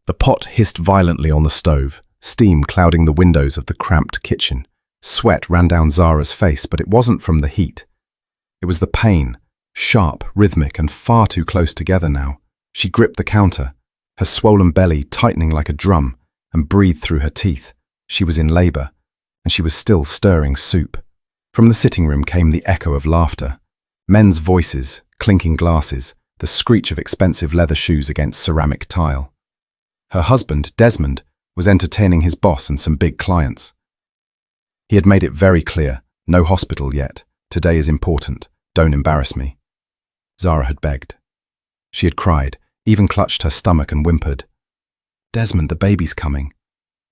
The pot hissed violently on the stove, steam clouding the windows of the cramped kitchen. Sweat ran down Zara's face, but it wasn't from the heat. It was the pain, sharp, rhythmic, and far too close together now. She gripped the counter, her swollen belly tightening like a drum, and breathed through her teeth. She was in labor, and she was still stirring soup. From the sitting room came the echo of laughter. Men's voices, clinking glasses, the screech of expensive leather shoes against ceramic tile. Her husband, Desmond, was entertaining his boss and some big clients. He had made it very clear, no hospital yet. Today is important. Don't embarrass me. Zara had begged. She had cried, even clutched her stomach and whimpered. Desmond, the baby's coming.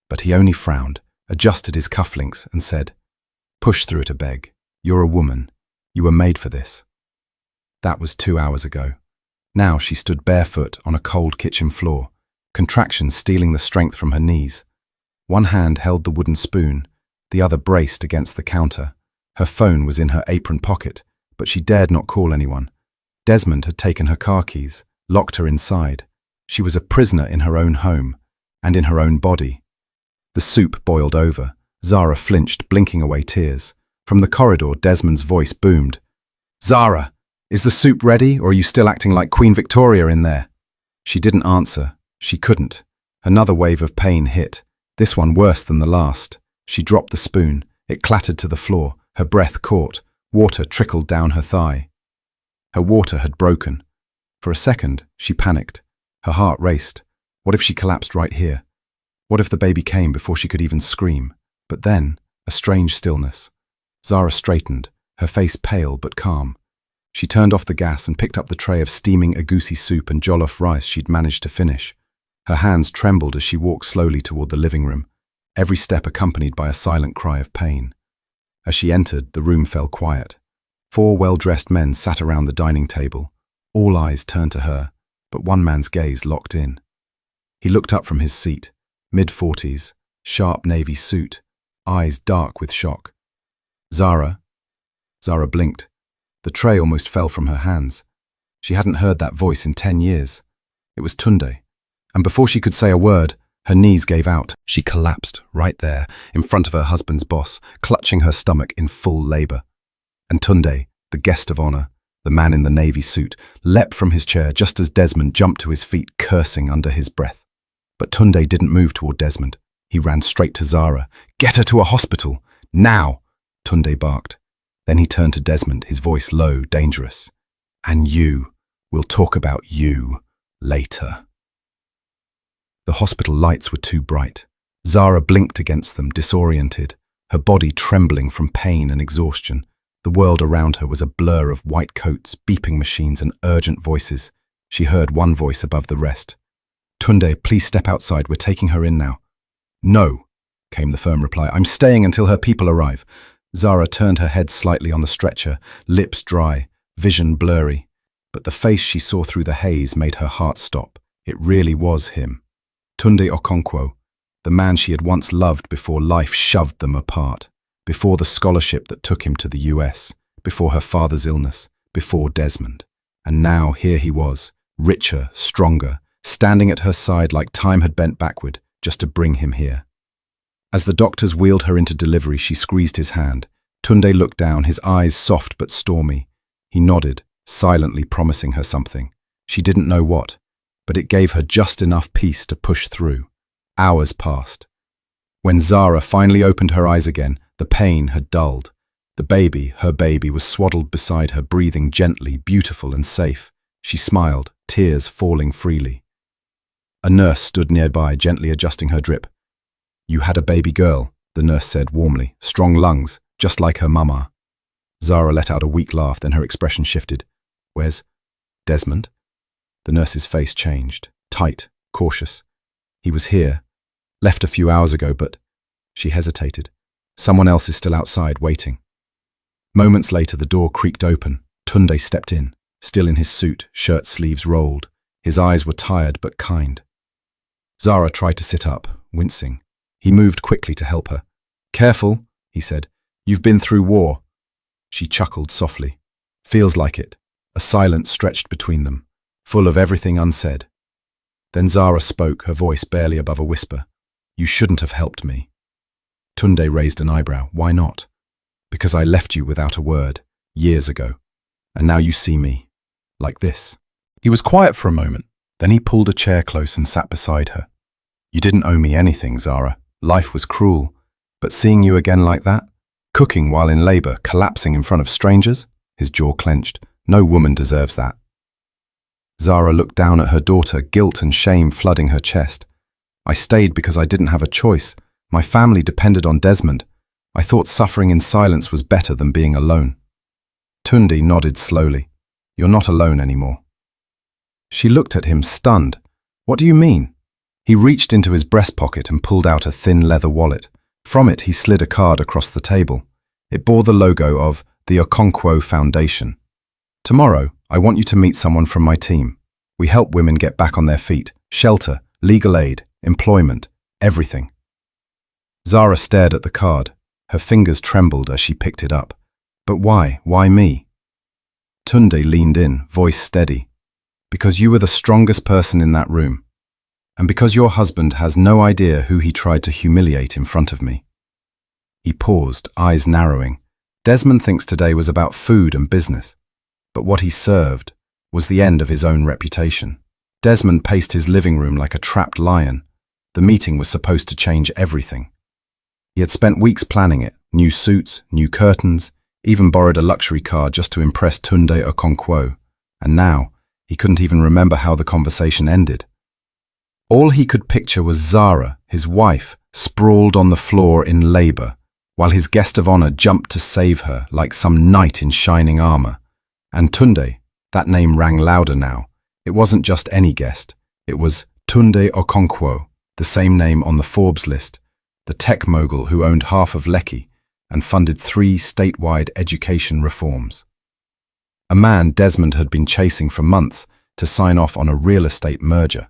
But he only frowned, adjusted his cufflinks and said, Push through to beg. You're a woman. You were made for this. That was 2 hours ago. Now she stood barefoot on a cold kitchen floor, contractions stealing the strength from her knees. One hand held the wooden spoon, the other braced against the counter. Her phone was in her apron pocket, but she dared not call anyone. Desmond had taken her car keys, locked her inside. She was a prisoner in her own home, and in her own body. The soup boiled over. Zara flinched, blinking away tears. From the corridor, Desmond's voice boomed. Zara, is the soup ready, or are you still acting like Queen Victoria in there? She didn't answer. She couldn't. Another wave of pain hit, this one worse than the last. She dropped the spoon. It clattered to the floor. Her breath caught. Water trickled down her thigh. Her water had broken. For a second, she panicked. Her heart raced. What if she collapsed right here? What if the baby came before she could even scream? But then, a strange stillness. Zara straightened, her face pale but calm. She turned off the gas and picked up the tray of steaming agusi soup and jollof rice she'd managed to finish. Her hands trembled as she walked slowly toward the living room, every step accompanied by a silent cry of pain. As she entered, the room fell quiet. 4 well-dressed men sat around the dining table. All eyes turned to her, but one man's gaze locked in. He looked up from his seat, mid-40s, sharp navy suit, eyes dark with shock. Zara? Zara blinked. The tray almost fell from her hands. She hadn't heard that voice in 10 years. It was Tunde. And before she could say a word, her knees gave out. She collapsed right there, in front of her husband's boss, clutching her stomach in full labor. And Tunde, the guest of honor, the man in the navy suit, leapt from his chair just as Desmond jumped to his feet, cursing under his breath. But Tunde didn't move toward Desmond. He ran straight to Zara. Get her to a hospital! Now! Tunde barked. Then he turned to Desmond, his voice low, dangerous. And you. We'll talk about you later. The hospital lights were too bright. Zara blinked against them, disoriented, her body trembling from pain and exhaustion. The world around her was a blur of white coats, beeping machines, and urgent voices. She heard one voice above the rest. Tunde, please step outside. We're taking her in now. No, came the firm reply. I'm staying until her people arrive. Zara turned her head slightly on the stretcher, lips dry, vision blurry. But the face she saw through the haze made her heart stop. It really was him. Tunde Okonkwo, the man she had once loved before life shoved them apart, before the scholarship that took him to the US, before her father's illness, before Desmond. And now here he was, richer, stronger, standing at her side like time had bent backward just to bring him here. As the doctors wheeled her into delivery, she squeezed his hand. Tunde looked down, his eyes soft but stormy. He nodded, silently promising her something. She didn't know what, but it gave her just enough peace to push through. Hours passed. When Zara finally opened her eyes again, the pain had dulled. The baby, her baby, was swaddled beside her, breathing gently, beautiful and safe. She smiled, tears falling freely. A nurse stood nearby, gently adjusting her drip. You had a baby girl, the nurse said warmly. Strong lungs, just like her mama. Zara let out a weak laugh, then her expression shifted. Where's Desmond? The nurse's face changed, tight, cautious. He was here, left a few hours ago, but she hesitated. Someone else is still outside, waiting. Moments later, the door creaked open. Tunde stepped in, still in his suit, shirt sleeves rolled. His eyes were tired but kind. Zara tried to sit up, wincing. He moved quickly to help her. Careful, he said. You've been through war. She chuckled softly. Feels like it. A silence stretched between them, full of everything unsaid. Then Zara spoke, her voice barely above a whisper. You shouldn't have helped me. Tunde raised an eyebrow. Why not? Because I left you without a word, years ago. And now you see me. Like this. He was quiet for a moment. Then he pulled a chair close and sat beside her. You didn't owe me anything, Zara. Life was cruel. But seeing you again like that, cooking while in labor, collapsing in front of strangers, his jaw clenched. No woman deserves that. Zara looked down at her daughter, guilt and shame flooding her chest. I stayed because I didn't have a choice. My family depended on Desmond. I thought suffering in silence was better than being alone. Tunde nodded slowly. You're not alone anymore. She looked at him, stunned. What do you mean? He reached into his breast pocket and pulled out a thin leather wallet. From it, he slid a card across the table. It bore the logo of the Okonkwo Foundation. Tomorrow, I want you to meet someone from my team. We help women get back on their feet. Shelter, legal aid, employment, everything. Zara stared at the card. Her fingers trembled as she picked it up. But why? Why me? Tunde leaned in, voice steady. Because you were the strongest person in that room. And because your husband has no idea who he tried to humiliate in front of me. He paused, eyes narrowing. Desmond thinks today was about food and business. But what he served was the end of his own reputation. Desmond paced his living room like a trapped lion. The meeting was supposed to change everything. He had spent weeks planning it, new suits, new curtains, even borrowed a luxury car just to impress Tunde Okonkwo. And now, he couldn't even remember how the conversation ended. All he could picture was Zara, his wife, sprawled on the floor in labor, while his guest of honor jumped to save her like some knight in shining armor. And Tunde, that name rang louder now. It wasn't just any guest. It was Tunde Okonkwo, the same name on the Forbes list, the tech mogul who owned half of Lekki and funded 3 statewide education reforms. A man Desmond had been chasing for months to sign off on a real estate merger.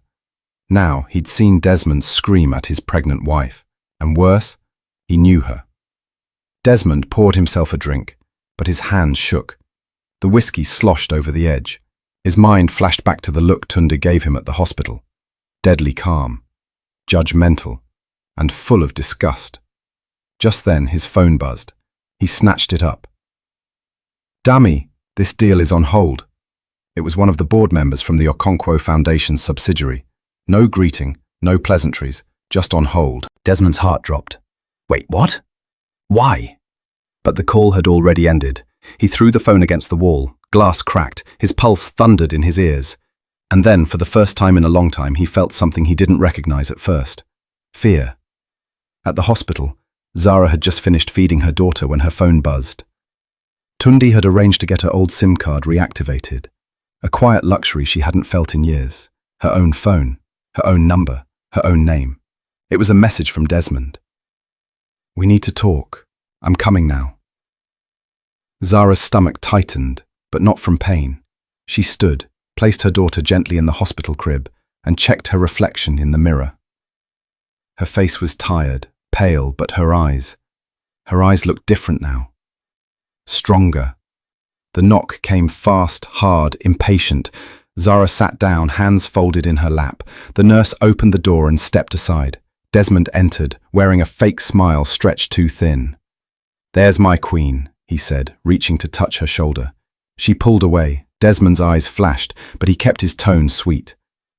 Now he'd seen Desmond scream at his pregnant wife, and worse, he knew her. Desmond poured himself a drink, but his hands shook. The whiskey sloshed over the edge. His mind flashed back to the look Tunde gave him at the hospital. Deadly calm, judgmental, and full of disgust. Just then his phone buzzed. He snatched it up. Dummy, this deal is on hold. It was one of the board members from the Okonkwo Foundation's subsidiary. No greeting, no pleasantries, just on hold. Desmond's heart dropped. Wait, what? Why? But the call had already ended. He threw the phone against the wall, glass cracked, his pulse thundered in his ears. And then, for the first time in a long time, he felt something he didn't recognize at first. Fear. At the hospital, Zara had just finished feeding her daughter when her phone buzzed. Tunde had arranged to get her old SIM card reactivated. A quiet luxury she hadn't felt in years. Her own phone, her own number, her own name. It was a message from Desmond. We need to talk. I'm coming now. Zara's stomach tightened, but not from pain. She stood, placed her daughter gently in the hospital crib, and checked her reflection in the mirror. Her face was tired, pale, but her eyes looked different now. Stronger. The knock came fast, hard, impatient. Zara sat down, hands folded in her lap. The nurse opened the door and stepped aside. Desmond entered, wearing a fake smile stretched too thin. There's my queen, he said, reaching to touch her shoulder. She pulled away. Desmond's eyes flashed, but he kept his tone sweet.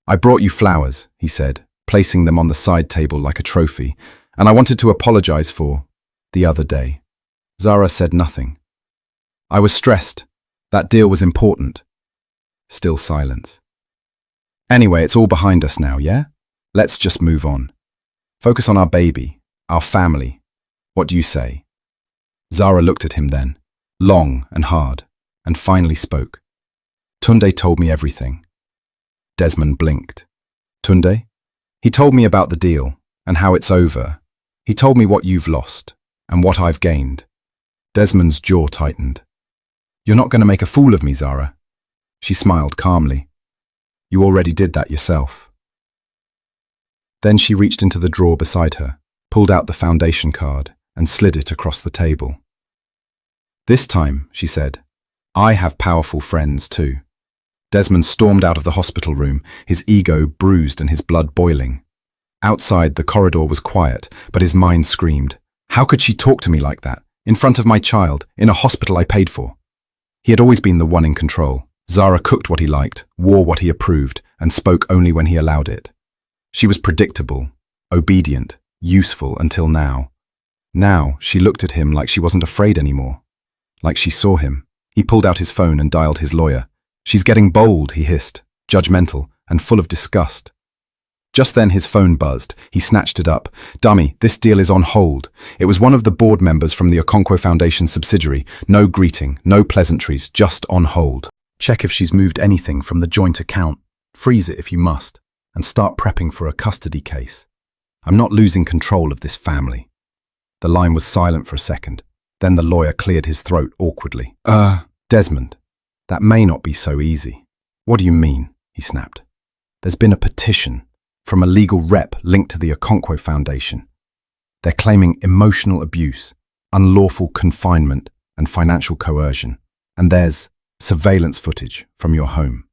I brought you flowers, he said, placing them on the side table like a trophy, and I wanted to apologize for the other day. Zara said nothing. I was stressed. That deal was important. Still silence. Anyway, it's all behind us now, yeah? Let's just move on. Focus on our baby, our family. What do you say? Zara looked at him then, long and hard, and finally spoke. Tunde told me everything. Desmond blinked. Tunde? He told me about the deal, and how it's over. He told me what you've lost, and what I've gained. Desmond's jaw tightened. You're not going to make a fool of me, Zara. She smiled calmly. You already did that yourself. Then she reached into the drawer beside her, pulled out the foundation card, and slid it across the table. This time, she said, I have powerful friends too. Desmond stormed out of the hospital room, his ego bruised and his blood boiling. Outside, the corridor was quiet, but his mind screamed, "How could she talk to me like that? In front of my child, in a hospital I paid for?" He had always been the one in control. Zara cooked what he liked, wore what he approved, and spoke only when he allowed it. She was predictable, obedient, useful until now. Now, she looked at him like she wasn't afraid anymore. Like she saw him. He pulled out his phone and dialed his lawyer. "She's getting bold," he hissed, judgmental and full of disgust. Just then his phone buzzed. He snatched it up. "Dummy, this deal is on hold." It was one of the board members from the Okonkwo Foundation subsidiary. No greeting, no pleasantries, just on hold. "Check if she's moved anything from the joint account. Freeze it if you must. And start prepping for a custody case. I'm not losing control of this family." The line was silent for a second. Then the lawyer cleared his throat awkwardly. Desmond, that may not be so easy." "What do you mean?" he snapped. "There's been a petition from a legal rep linked to the Okonkwo Foundation. They're claiming emotional abuse, unlawful confinement, and financial coercion. And there's surveillance footage from your home."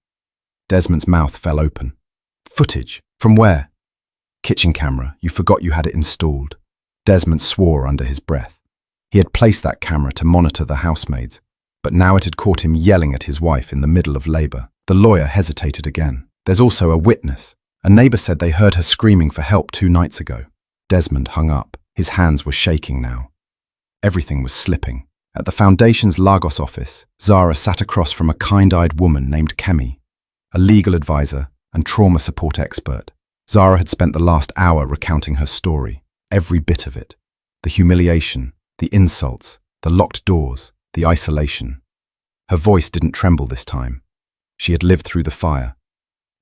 Desmond's mouth fell open. "Footage? From where?" "Kitchen camera. You forgot you had it installed." Desmond swore under his breath. He had placed that camera to monitor the housemaids, but now it had caught him yelling at his wife in the middle of labor. The lawyer hesitated again. "There's also a witness. A neighbor said they heard her screaming for help 2 nights ago." Desmond hung up. His hands were shaking now. Everything was slipping. At the Foundation's Lagos office, Zara sat across from a kind-eyed woman named Kemi, a legal advisor and trauma support expert. Zara had spent the last hour recounting her story, every bit of it. The humiliation, the insults, the locked doors, the isolation. Her voice didn't tremble this time. She had lived through the fire.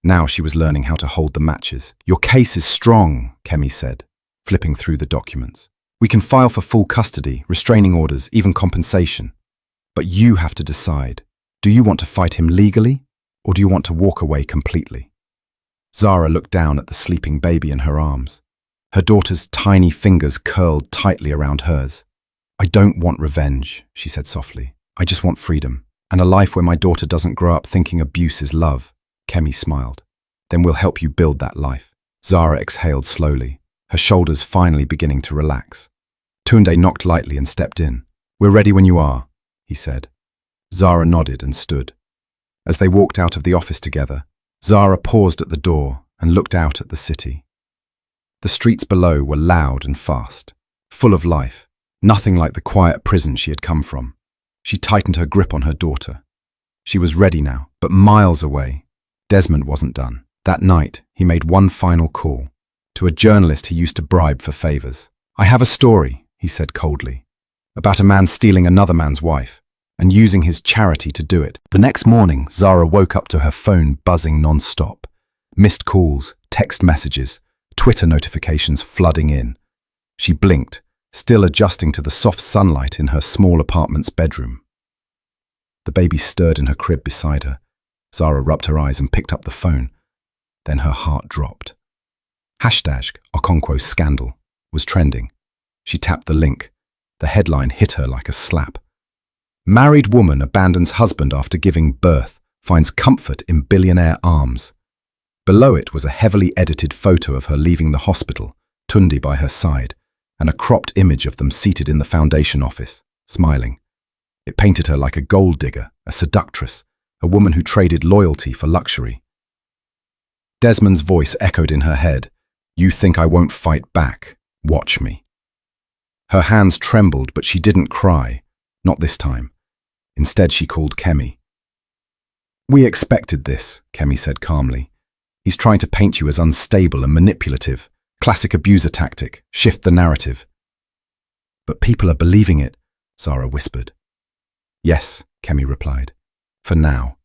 Now she was learning how to hold the matches. "Your case is strong," Kemi said, flipping through the documents. "We can file for full custody, restraining orders, even compensation. But you have to decide. Do you want to fight him legally, or do you want to walk away completely?" Zara looked down at the sleeping baby in her arms. Her daughter's tiny fingers curled tightly around hers. "I don't want revenge," she said softly. "I just want freedom, and a life where my daughter doesn't grow up thinking abuse is love." Kemi smiled. "Then we'll help you build that life." Zara exhaled slowly, her shoulders finally beginning to relax. Tunde knocked lightly and stepped in. "We're ready when you are," he said. Zara nodded and stood. As they walked out of the office together, Zara paused at the door and looked out at the city. The streets below were loud and fast, full of life, nothing like the quiet prison she had come from. She tightened her grip on her daughter. She was ready now, but miles away. Desmond wasn't done. That night, he made one final call, to a journalist he used to bribe for favors. "I have a story," he said coldly, "about a man stealing another man's wife, and using his charity to do it." The next morning, Zara woke up to her phone buzzing non-stop. Missed calls, text messages, Twitter notifications flooding in. She blinked, still adjusting to the soft sunlight in her small apartment's bedroom. The baby stirred in her crib beside her. Zara rubbed her eyes and picked up the phone. Then her heart dropped. #Okonkwo scandal was trending. She tapped the link. The headline hit her like a slap. "Married woman abandons husband after giving birth, finds comfort in billionaire arms." Below it was a heavily edited photo of her leaving the hospital, Tunde by her side, and a cropped image of them seated in the foundation office, smiling. It painted her like a gold digger, a seductress, a woman who traded loyalty for luxury. Desmond's voice echoed in her head. "You think I won't fight back? Watch me." Her hands trembled, but she didn't cry. Not this time. Instead, she called Kemi. "We expected this," Kemi said calmly. "He's trying to paint you as unstable and manipulative. Classic abuser tactic, shift the narrative." "But people are believing it," Zara whispered. "Yes," Kemi replied. "For now."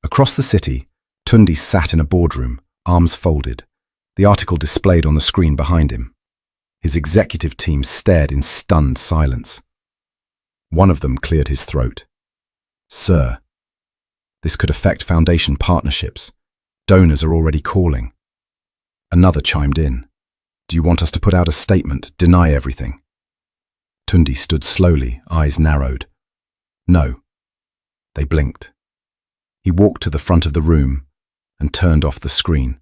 Across the city, Tunde sat in a boardroom, arms folded, the article displayed on the screen behind him. His executive team stared in stunned silence. One of them cleared his throat. "Sir, this could affect foundation partnerships. Donors are already calling." Another chimed in. "Do you want us to put out a statement, deny everything?" Tunde stood slowly, eyes narrowed. "No." They blinked. He walked to the front of the room and turned off the screen.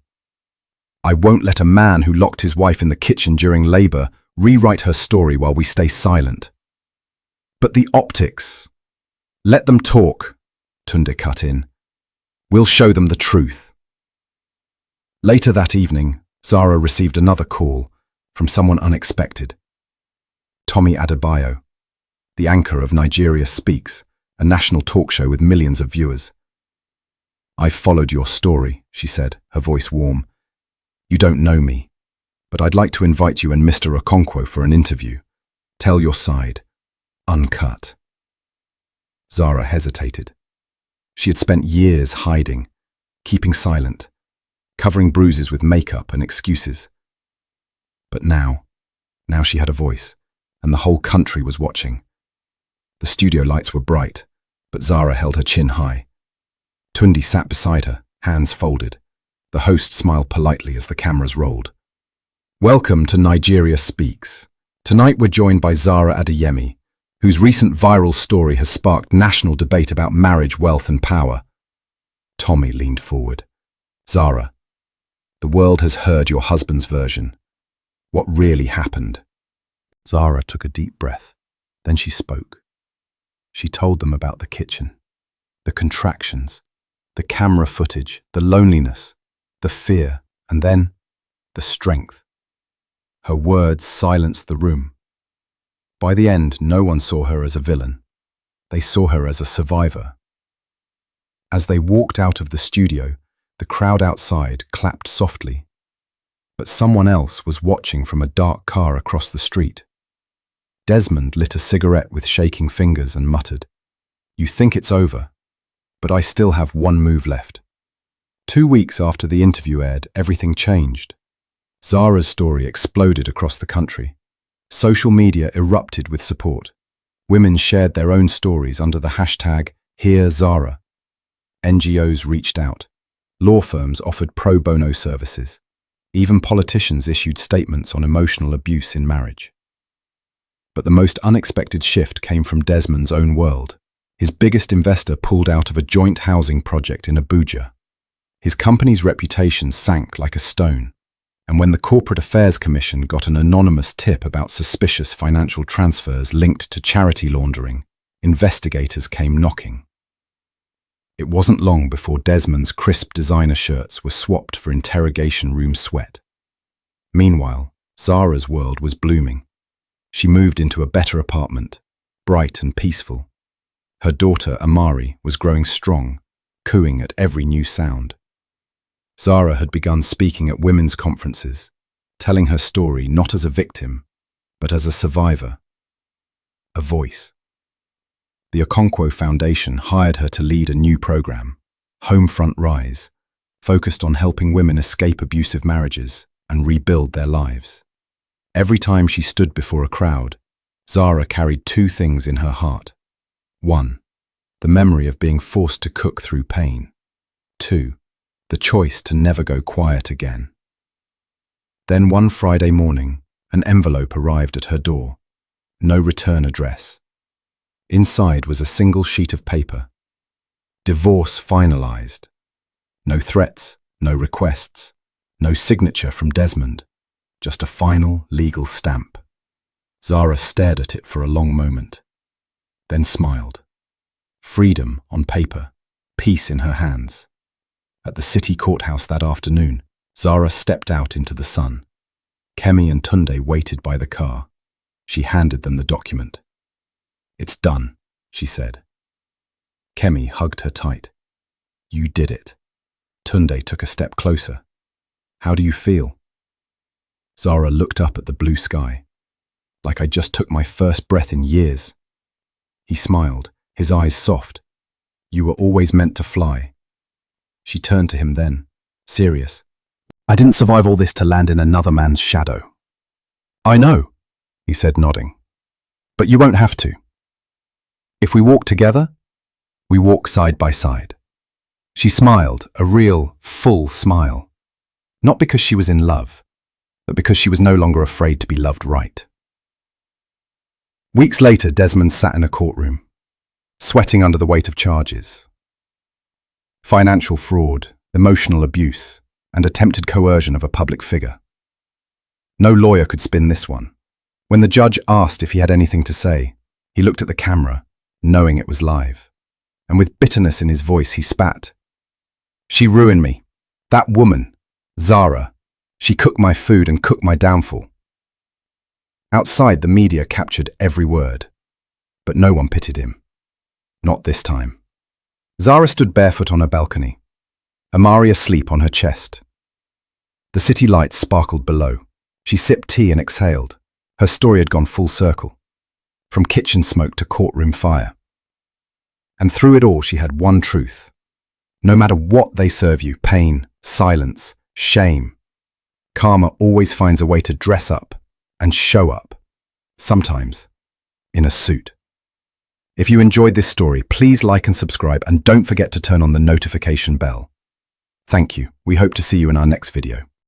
I won't let a man who locked his wife in the kitchen during labor rewrite her story while we stay silent. But the optics. Let them talk, Tunde cut in. We'll show them the truth. Later that evening, Zara received another call from someone unexpected. Tommy Adebayo, the anchor of Nigeria Speaks, a national talk show with millions of viewers. I've followed your story, she said, her voice warm. You don't know me, but I'd like to invite you and Mr. Okonkwo for an interview. Tell your side, uncut. Zara hesitated. She had spent years hiding, keeping silent, covering bruises with makeup and excuses. But now she had a voice, and the whole country was watching. The studio lights were bright, but Zara held her chin high. Tunde sat beside her, hands folded. The host smiled politely as the cameras rolled. Welcome to Nigeria Speaks. Tonight we're joined by Zara Adeyemi, whose recent viral story has sparked national debate about marriage, wealth and power. Tommy leaned forward. Zara, the world has heard your husband's version. What really happened? Zara took a deep breath. Then she spoke. She told them about the kitchen, the contractions, the camera footage, the loneliness, the fear, and then the strength. Her words silenced the room. By the end, no one saw her as a villain. They saw her as a survivor. As they walked out of the studio, the crowd outside clapped softly. But someone else was watching from a dark car across the street. Desmond lit a cigarette with shaking fingers and muttered, "You think it's over, but I still have one move left." 2 weeks after the interview aired, everything changed. Zara's story exploded across the country. Social media erupted with support. Women shared their own stories under the hashtag #HearZara. NGOs reached out. Law firms offered pro bono services. Even politicians issued statements on emotional abuse in marriage. But the most unexpected shift came from Desmond's own world. His biggest investor pulled out of a joint housing project in Abuja. His company's reputation sank like a stone. And when the Corporate Affairs Commission got an anonymous tip about suspicious financial transfers linked to charity laundering, investigators came knocking. It wasn't long before Desmond's crisp designer shirts were swapped for interrogation room sweat. Meanwhile, Zara's world was blooming. She moved into a better apartment, bright and peaceful. Her daughter, Amari, was growing strong, cooing at every new sound. Zara had begun speaking at women's conferences, telling her story not as a victim, but as a survivor, a voice. The Okonkwo Foundation hired her to lead a new program, Homefront Rise, focused on helping women escape abusive marriages and rebuild their lives. Every time she stood before a crowd, Zara carried two things in her heart. 1. The memory of being forced to cook through pain. 2. The choice to never go quiet again. Then one Friday morning, an envelope arrived at her door. No return address. Inside was a single sheet of paper. Divorce finalized. No threats, no requests, no signature from Desmond. Just a final legal stamp. Zara stared at it for a long moment, then smiled. Freedom on paper, peace in her hands. At the city courthouse that afternoon, Zara stepped out into the sun. Kemi and Tunde waited by the car. She handed them the document. "It's done," she said. Kemi hugged her tight. "You did it." Tunde took a step closer. "How do you feel?" Zara looked up at the blue sky. "Like I just took my first breath in years." He smiled, his eyes soft. "You were always meant to fly." She turned to him then, serious. "I didn't survive all this to land in another man's shadow." "I know," he said, nodding. "But you won't have to. If we walk together, we walk side by side." She smiled, a real, full smile. Not because she was in love, but because she was no longer afraid to be loved right. Weeks later, Desmond sat in a courtroom, sweating under the weight of charges. financial fraud, emotional abuse, and attempted coercion of a public figure. No lawyer could spin this one. When the judge asked if he had anything to say, he looked at the camera, knowing it was live. And with bitterness in his voice, he spat. She ruined me. That woman, Zara, she cooked my food and cooked my downfall. Outside, the media captured every word, but no one pitied him. Not this time. Zara stood barefoot on her balcony, Amari asleep on her chest. The city lights sparkled below. She sipped tea and exhaled. Her story had gone full circle, from kitchen smoke to courtroom fire. And through it all, she had one truth. No matter what they serve you, pain, silence, shame, karma always finds a way to dress up and show up, sometimes in a suit. If you enjoyed this story, please like and subscribe, and don't forget to turn on the notification bell. Thank you. We hope to see you in our next video.